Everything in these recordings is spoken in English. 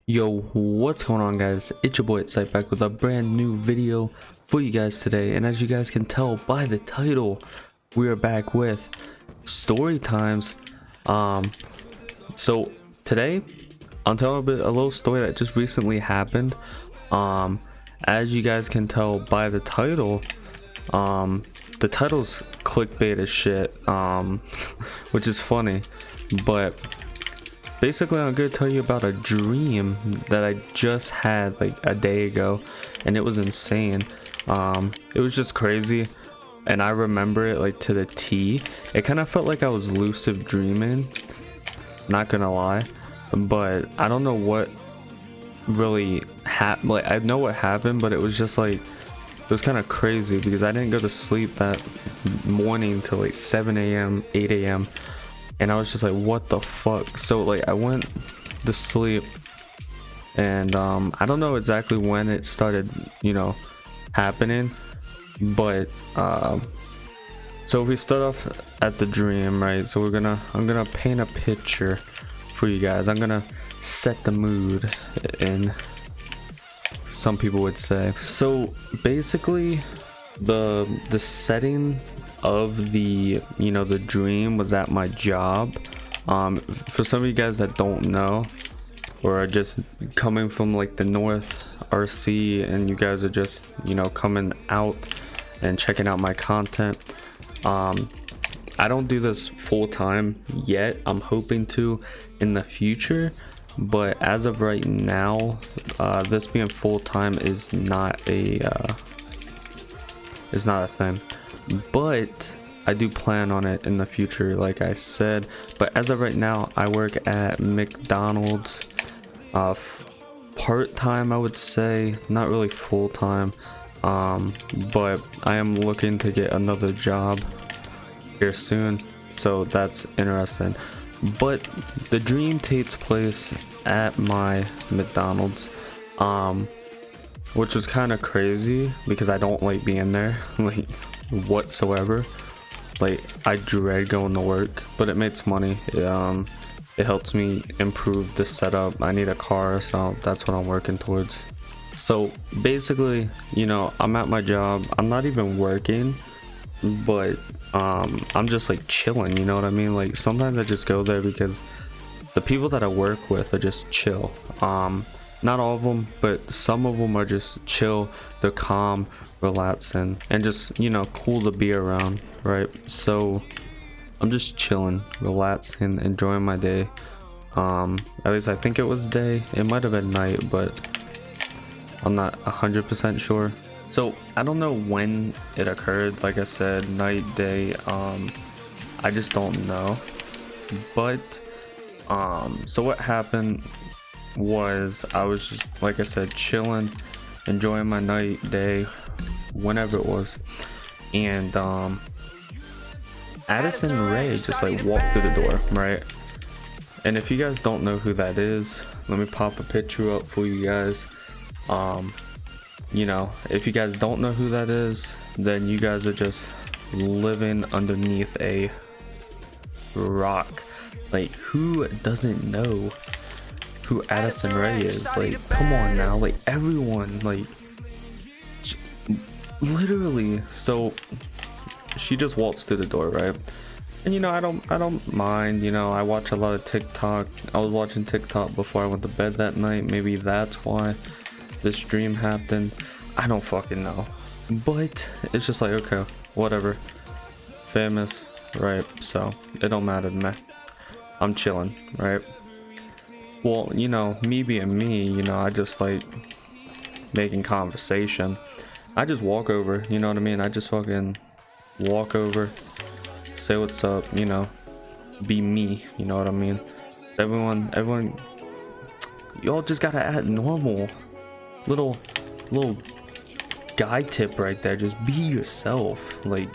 Yo, what's going on, guys? It's your boy Sight back with a brand new video for you guys today. And as you guys can tell by the title, we are back with story times. So today I'll tell a little story that just recently happened. As you guys can tell by the title's clickbait as shit, which is funny, but basically I'm gonna tell you about a dream that I just had like a day ago, and it was insane. It was just crazy, and I remember it like to the T. It kind of felt like I was lucid dreaming, not gonna lie, but I don't know what really happened. Like, I know what happened, but it was just like, it was kind of crazy because I didn't go to sleep that morning till like 7 a.m 8 a.m, and I was just like, what the fuck? So like I went to sleep, and I don't know exactly when it started, happening, but so we start off at the dream, right? So I'm gonna paint a picture for you guys. I'm gonna set the mood, in some people would say. So basically the setting of the the dream was at my job. For some of you guys that don't know, or are just coming from like the North RC, and you guys are just coming out and checking out my content, I don't do this full time yet. I'm hoping to in the future, but as of right now, this being full time is not a thing, but I do plan on it in the future, like I said. But as of right now, I work at McDonald's, part-time, I would say, not really full-time, but I am looking to get another job here soon, so that's interesting. But the dream takes place at my McDonald's, which was kind of crazy because I don't like being there like whatsoever. Like, I dread going to work, but it makes money. It helps me improve the setup. I need a car, so that's what I'm working towards. So basically, I'm at my job. I'm not even working, but I'm just like chilling, you know what I mean? Like, sometimes I just go there because the people that I work with are just chill. Not all of them, but some of them are just chill. They're calm, relaxing, and just cool to be around, right? So I'm just chilling, relaxing, enjoying my day. At least I think it was day. It might have been night, but I'm not 100% sure. So I don't know when it occurred. Like I said, night, day, I just don't know. But so what happened was, I was just, like I said, chilling, enjoying my night, day, whenever it was, and Addison Rae just like walked through the door, right? And if you guys don't know who that is, let me pop a picture up for you guys. If you guys don't know who that is, then you guys are just living underneath a rock. Like, who doesn't know who Addison Rae is? Like, come on now, like, everyone, like, literally. So she just waltzed through the door, right? And I don't mind. I watch a lot of TikTok. I was watching TikTok before I went to bed that night. Maybe that's why this dream happened. I don't fucking know, but it's just like, okay, whatever. Famous, right? So it don't matter to me. I'm chilling, right? Well, me being me, I just like making conversation. I just walk over, you know what I mean? I just fucking walk over, say what's up, be me, you know what I mean? Everyone, y'all just gotta act normal. Little guy tip right there. Just be yourself. Like,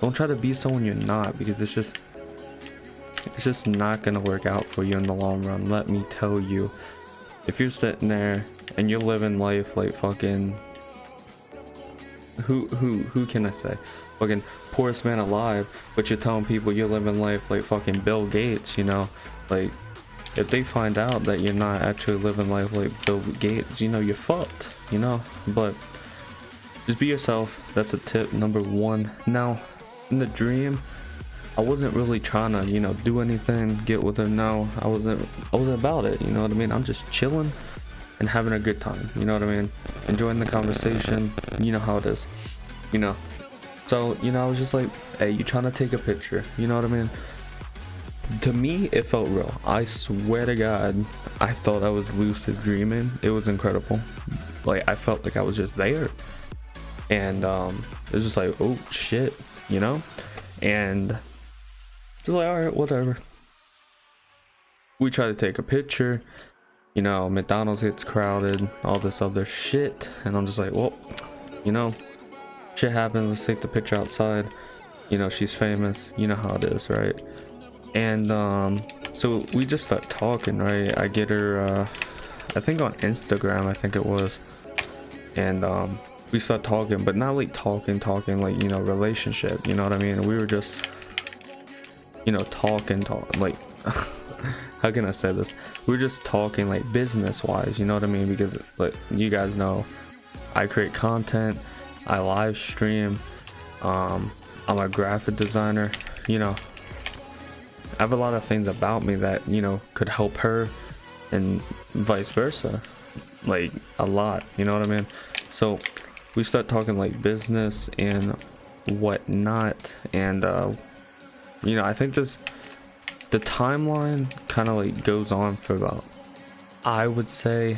don't try to be someone you're not, because it's just not gonna work out for you in the long run. Let me tell you. If you're sitting there and you're living life like fucking, who can I say, fucking poorest man alive, but you're telling people you're living life like fucking Bill Gates, like, if they find out that you're not actually living life like Bill Gates, you know, you're fucked, you know. But just be yourself. That's a tip number one. Now, in the dream, I wasn't really trying to, you know, do anything, get with her. No, I wasn't about it, you know what I mean? I'm just chilling and having a good time, you know what I mean? Enjoying the conversation, you know how it is, you know. So, you know, I was just like, hey, you trying to take a picture, you know what I mean? To me, it felt real. I swear to God, I thought I was lucid dreaming. It was incredible. Like, I felt like I was just there. And it was just like, oh shit, you know? And just like, all right, whatever. We try to take a picture, you know, McDonald's gets crowded, all this other shit. And I'm just like, well, you know, shit happens, let's take the picture outside. You know, she's famous, you know how it is, right? And so we just start talking, right? I get her I think on Instagram, I think it was. And we start talking, but not like talking like, you know, relationship, you know what I mean? We were just, you know, talking like how can I say this? We were just talking like business wise, you know what I mean? Because like you guys know, I create content, I live stream, I'm a graphic designer, you know. I have a lot of things about me that, you know, could help her and vice versa, like a lot, you know what I mean? So we start talking like business and whatnot. And you know, I think the timeline kind of like goes on for about, I would say,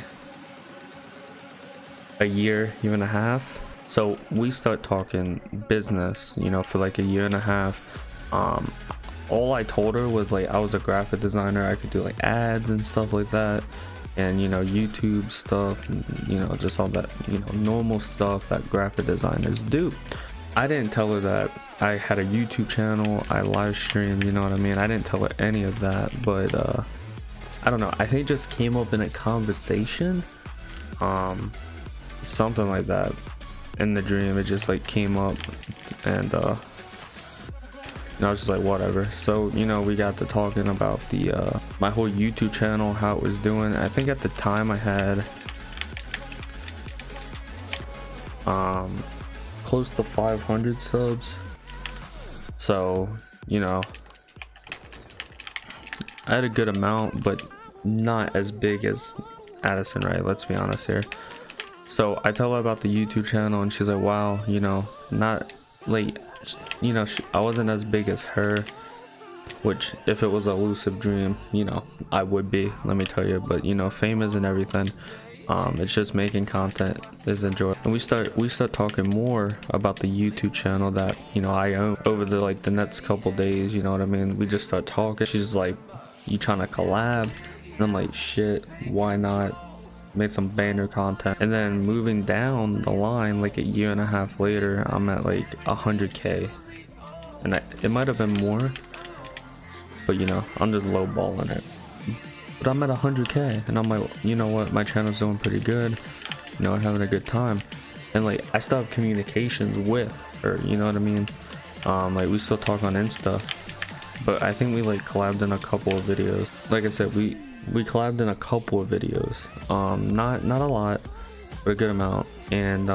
a year and a half. So we start talking business, you know, for like a year and a half. All I told her was like I was a graphic designer, I could do like ads and stuff like that, and you know, YouTube stuff, and, you know, just all that, you know, normal stuff that graphic designers do. I didn't tell her that I had a YouTube channel, I live streamed, you know what I mean? I didn't tell her any of that, but I don't know, I think it just came up in a conversation, something like that. In the dream, it just like came up, and I was just like, whatever. So, you know, we got to talking about the my whole YouTube channel, how it was doing. I think at the time I had close to 500 subs. So, you know, I had a good amount, but not as big as Addison Rae, let's be honest here. So I tell her about the YouTube channel, and she's like, wow, you know, not like, you know, I wasn't as big as her, which if it was a lucid dream, you know, I would be, let me tell you. But you know, fame isn't everything. It's just making content is enjoyable. And we start talking more about the YouTube channel that, you know, I own over the next couple days, you know what I mean? We just start talking. She's like, you trying to collab? And I'm like, shit, why not? Made some banner content. And then moving down the line, like a year and a half later, I'm at like 100k, and it might have been more, but you know, I'm just lowballing it. But I'm at 100k, and I'm like, you know what, my channel's doing pretty good, you know, I'm having a good time. And like, I still have communications with her, you know what I mean? Like, we still talk on Insta, but I think we like collabed in a couple of videos. Like I said, we collabed in a couple of videos, not a lot, but a good amount. And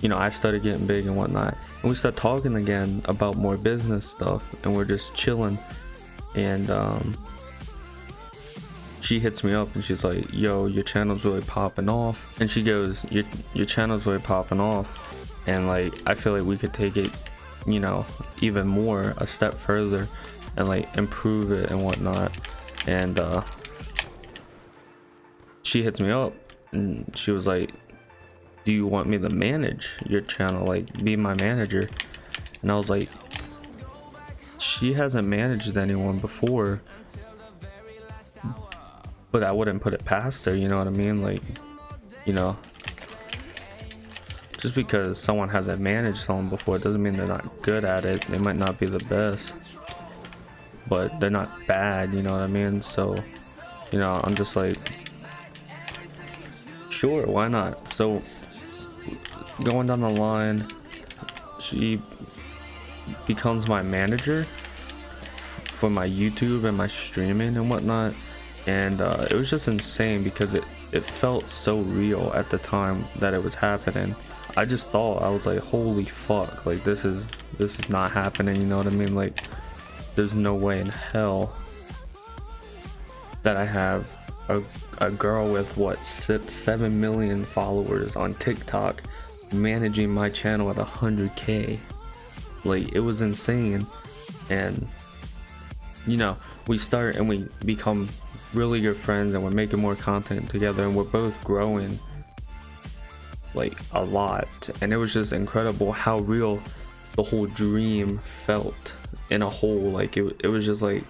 you know, I started getting big and whatnot, and we started talking again about more business stuff, and we're just chilling. And she hits me up and she's like, yo, your channel's really popping off. And she goes, your channel's really popping off, and like, I feel like we could take it, you know, even more, a step further, and like improve it and whatnot. And she hits me up and she was like, do you want me to manage your channel, like be my manager? And I was like, she hasn't managed anyone before, but I wouldn't put it past her, you know what I mean? Like, you know, just because someone hasn't managed someone before doesn't mean they're not good at it. They might not be the best, but they're not bad, you know what I mean? So, you know, I'm just like, sure, why not? So going down the line, she becomes my manager for my YouTube and my streaming and whatnot. And it was just insane because it felt so real at the time that it was happening. I just thought, I was like, holy fuck, like this is not happening, you know what I mean? Like there's no way in hell that I have a girl with what 7 million followers on TikTok managing my channel at 100K. Like it was insane. And you know, we start and we become really good friends, and we're making more content together, and we're both growing like a lot. And it was just incredible how real the whole dream felt in a whole. Like it was just like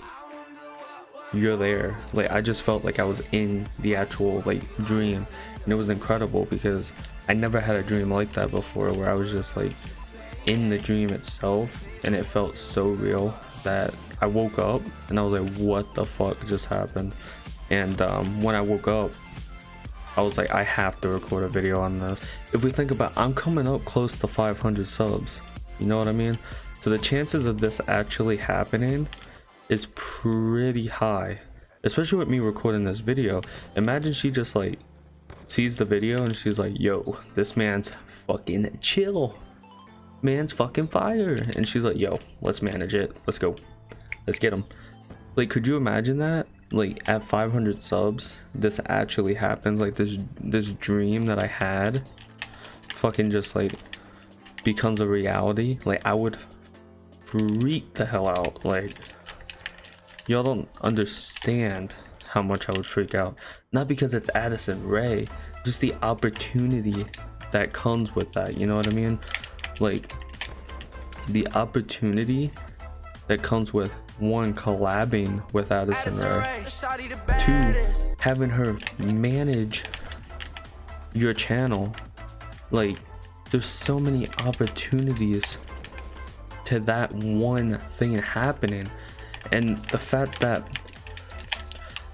you're there. Like I just felt like I was in the actual like dream, and it was incredible because I never had a dream like that before, where I was just like in the dream itself, and it felt so real that I woke up and I was like, what the fuck just happened? And when I woke up, I was like, I have to record a video on this. If we think about, I'm coming up close to 500 subs, you know what I mean? So the chances of this actually happening is pretty high, especially with me recording this video. Imagine she just like sees the video and she's like, yo, this man's fucking chill, man's fucking fire, and she's like, yo, let's manage it, let's go, let's get him. Like, could you imagine that? Like at 500 subs, this actually happens. Like this dream that I had fucking just like becomes a reality. Like I would freak the hell out. Like y'all don't understand how much I would freak out. Not because it's Addison Rae, just the opportunity that comes with that, you know what I mean? Like the opportunity that comes with, one, collabing with Addison Rae, two, having her manage your channel. Like there's so many opportunities to that one thing happening. And the fact that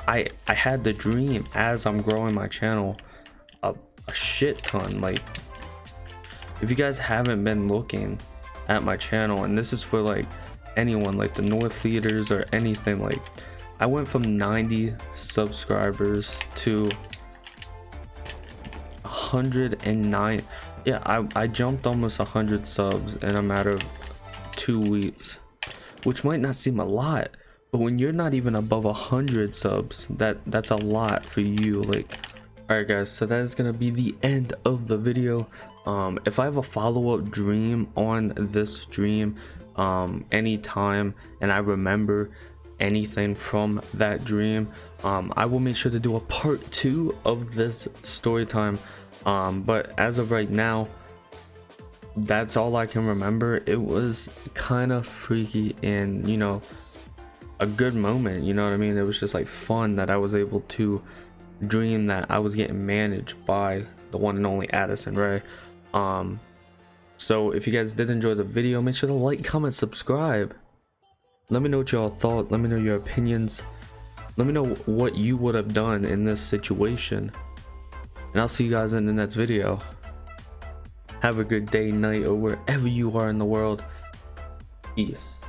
I had the dream as I'm growing my channel a shit ton. Like if you guys haven't been looking at my channel, and this is for like anyone, like the North leaders or anything, like I went from 90 subscribers to 109. Yeah, I jumped almost 100 subs in a matter of 2 weeks, which might not seem a lot, but when you're not even above 100 subs, that's a lot for you. Like, all right guys, so that is gonna be the end of the video. If I have a follow-up dream on this dream anytime, and I remember anything from that dream, I will make sure to do a part 2 of this story time. But as of right now, that's all I can remember. It was kind of freaky and, you know, a good moment, you know what I mean? It was just like fun that I was able to dream that I was getting managed by the one and only Addison Rae. So if you guys did enjoy the video, make sure to like, comment, subscribe. Let me know what y'all thought. Let me know your opinions. Let me know what you would have done in this situation. And I'll see you guys in the next video. Have a good day, night, or wherever you are in the world. Peace.